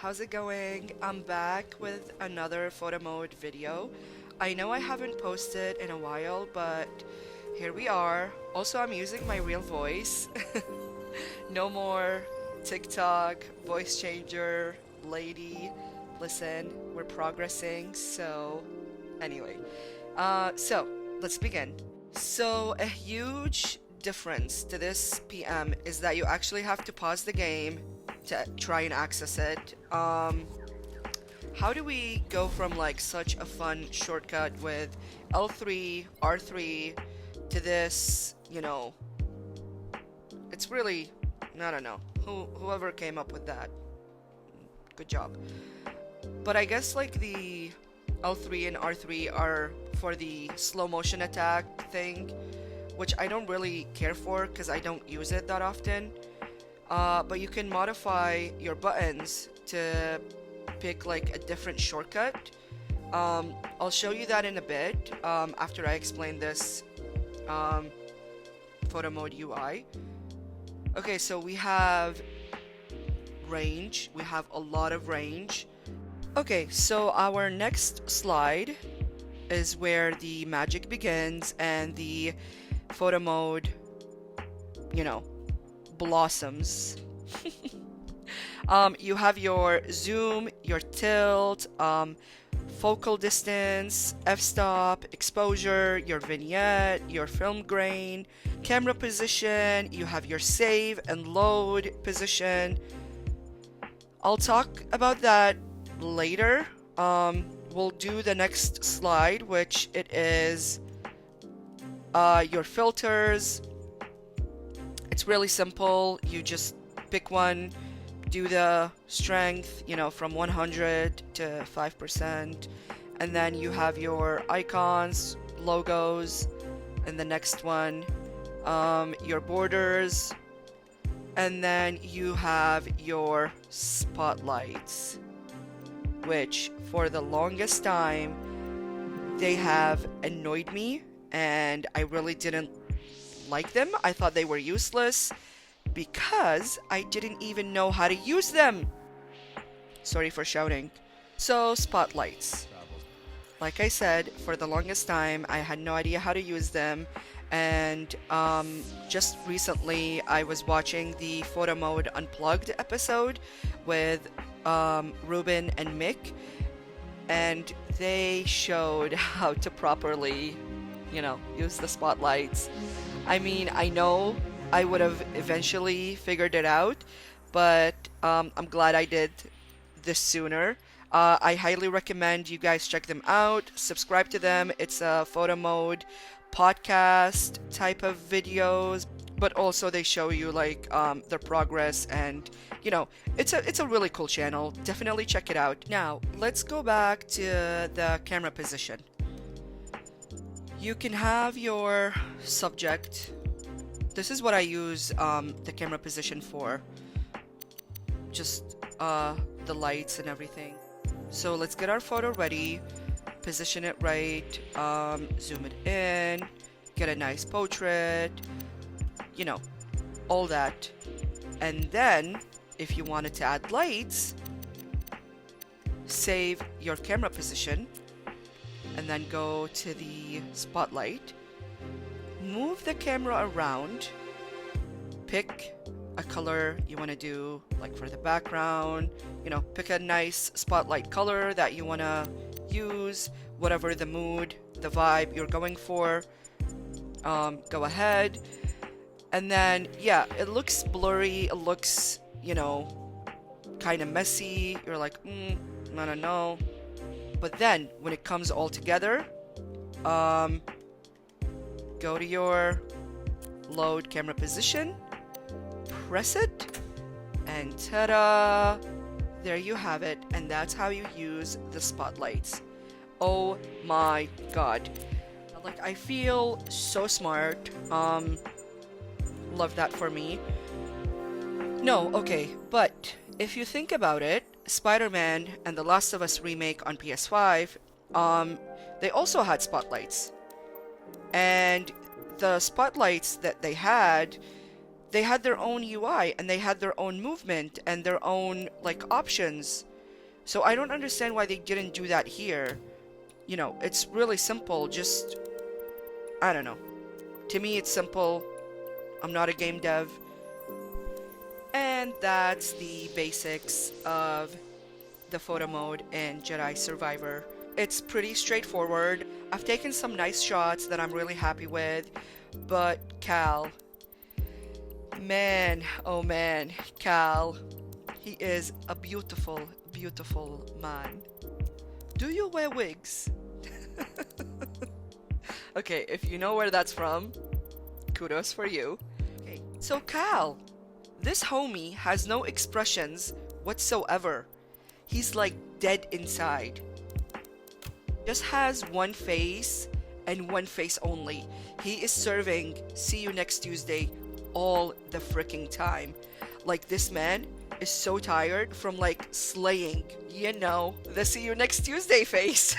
how's it going? I'm back with another photo mode video. I know I haven't posted in a while, but here we are. Also, I'm using my real voice. No more TikTok, voice changer, lady. Listen, we're progressing, so anyway. So let's begin. So a huge difference to this PM is that you actually have to pause the game to try and access it. How do we go from like such a fun shortcut with L3, R3 to this, it's really, I don't know, whoever came up with that, good job. But I guess like the L3 and R3 are for the slow motion attack thing, which I don't really care for because I don't use it that often. But you can modify your buttons to pick like a different shortcut. I'll show you that in a bit after I explain this photo mode UI. Okay, so we have range. We have a lot of range. Okay, so our next slide is where the magic begins and the photo mode, blossoms. You have your zoom, your tilt, focal distance, f-stop, exposure, your vignette, your film grain, camera position, you have your save and load position. I'll talk about that later. We'll do the next slide, which it is your filters. It's really simple. You just pick one, do the strength, from 100 to 5%, and then you have your icons, logos, and the next one, your borders, and then you have your spotlights, which for the longest time they have annoyed me and I really didn't like them. I thought they were useless because I didn't even know how to use them. Sorry for shouting. So spotlights. Like I said, for the longest time I had no idea how to use them, and just recently I was watching the Photo Mode Unplugged episode with Ruben and Mick, and they showed how to properly, use the spotlights. I mean, I know I would have eventually figured it out, but I'm glad I did this sooner. I highly recommend you guys check them out, subscribe to them. It's a photo mode podcast type of videos, but also they show you like their progress, and it's a really cool channel. Definitely check it out. Now let's go back to the camera position. You can have your subject. This is what I use the camera position for, just the lights and everything. So let's get our photo ready, position it right, zoom it in, get a nice portrait, all that. And then if you wanted to add lights, save your camera position and then go to the spotlight, move the camera around, pick a color you want to do, like for the background, pick a nice spotlight color that you want to use, whatever the mood, the vibe you're going for. Go ahead, and then it looks blurry, it looks kind of messy, you're like I don't know, but then when it comes all together, go to your load camera position, press it, and ta-da, there you have it. And that's how you use the spotlights. Oh my god, like I feel so smart. Love that for me. No, okay, but if you think about it, Spider-Man and The Last of Us remake on PS5, they also had spotlights, and the spotlights that they had their own UI, and they had their own movement and their own like options. So I don't understand why they didn't do that here. You know, it's really simple, just, I don't know. To me, it's simple. I'm not a game dev. And that's the basics of the photo mode in Jedi Survivor. It's pretty straightforward. I've taken some nice shots that I'm really happy with, but Cal, man, oh man, Cal, he is a beautiful, beautiful man. Do you wear wigs? Okay, if you know where that's from, kudos for you. Okay, so Cal, this homie has no expressions whatsoever. He's like dead inside. Just has one face and one face only. He is serving "see you next Tuesday" all the freaking time. Like, this man is so tired from like slaying, you know, the "see you next Tuesday" face.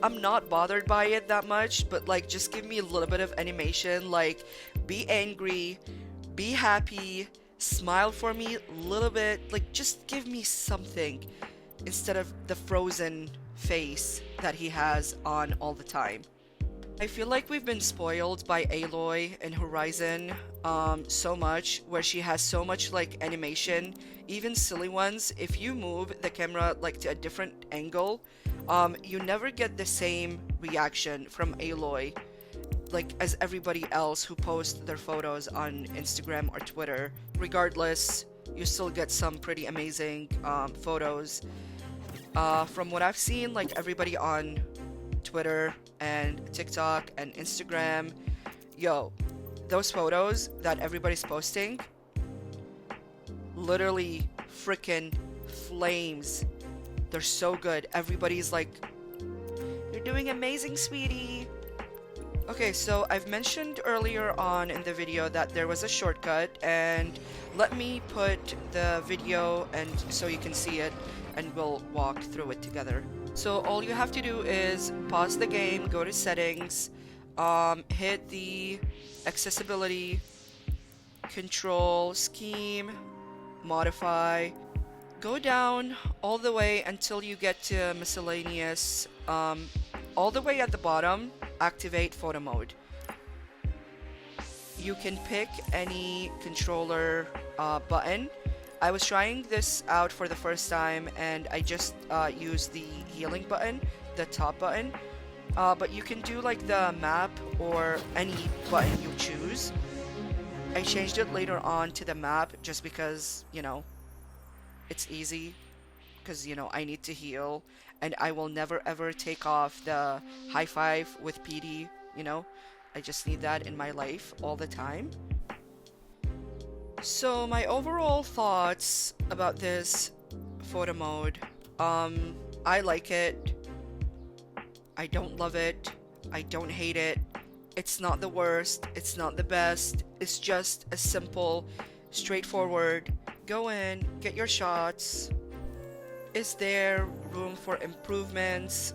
I'm not bothered by it that much, but like, just give me a little bit of animation, like be angry, be happy, smile for me a little bit, like just give me something instead of the frozen face that he has on all the time. I feel like we've been spoiled by Aloy and Horizon so much, where she has so much like animation, even silly ones. If you move the camera like to a different angle, you never get the same reaction from Aloy like as everybody else who posts their photos on Instagram or Twitter. Regardless, you still get some pretty amazing photos. From what I've seen, like everybody on Twitter and TikTok and Instagram, yo, those photos that everybody's posting, literally freaking flames. They're so good. Everybody's like, "You're doing amazing, sweetie." Okay, so I've mentioned earlier on in the video that there was a shortcut, and let me put the video and so you can see it, and we'll walk through it together. So all you have to do is pause the game, go to settings, hit the accessibility, control, scheme, modify, go down all the way until you get to miscellaneous, all the way at the bottom, activate photo mode. You can pick any controller button. I was trying this out for the first time and I just used the healing button, the top button, but you can do like the map or any button you choose. I changed it later on to the map just because, you know, it's easy, because, you know, I need to heal and I will never ever take off the high five with PD, you know. I just need that in my life all the time. So my overall thoughts about this photo mode, I like it. I don't love it. I don't hate it. It's not the worst. It's not the best. It's just a simple, straightforward, go in, get your shots. Is there room for improvements?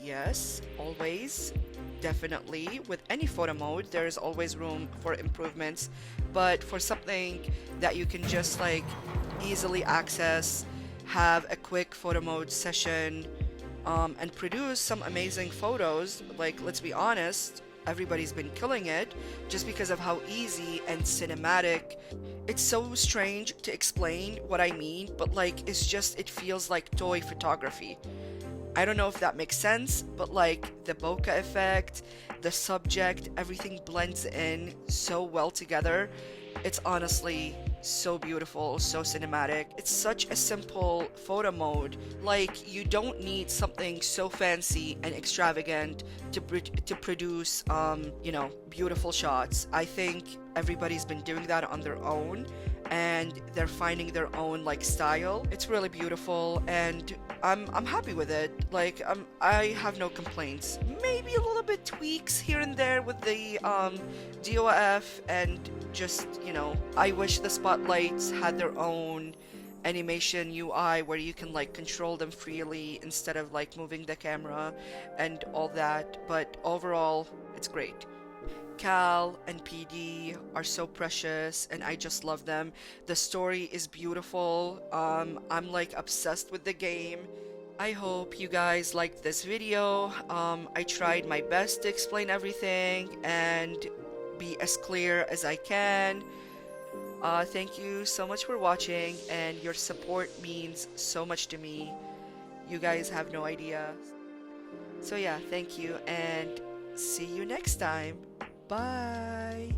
Yes, always. Definitely. With any photo mode, there's always room for improvements. But for something that you can just like easily access, have a quick photo mode session, and produce some amazing photos, like, let's be honest, everybody's been killing it just because of how easy and cinematic. It's so strange to explain what I mean, but like, it's just, it feels like toy photography. I don't know if that makes sense, but like the bokeh effect, the subject, everything blends in so well together. It's honestly so beautiful, so cinematic. It's such a simple photo mode. Like, you don't need something so fancy and extravagant to produce, you know, beautiful shots. I think everybody's been doing that on their own, and they're finding their own like style. It's really beautiful, and I'm happy with it. Like, I have no complaints. Maybe a little bit tweaks here and there with the DOF, and just, you know, I wish the spotlights had their own animation UI where you can like control them freely instead of like moving the camera and all that, but overall it's great. Cal and PD are so precious and I just love them. The story is beautiful. I'm like obsessed with the game. I hope you guys liked this video. I tried my best to explain everything and be as clear as I can. Thank you so much for watching, and your support means so much to me. You guys have no idea. So yeah, thank you and see you next time. Bye.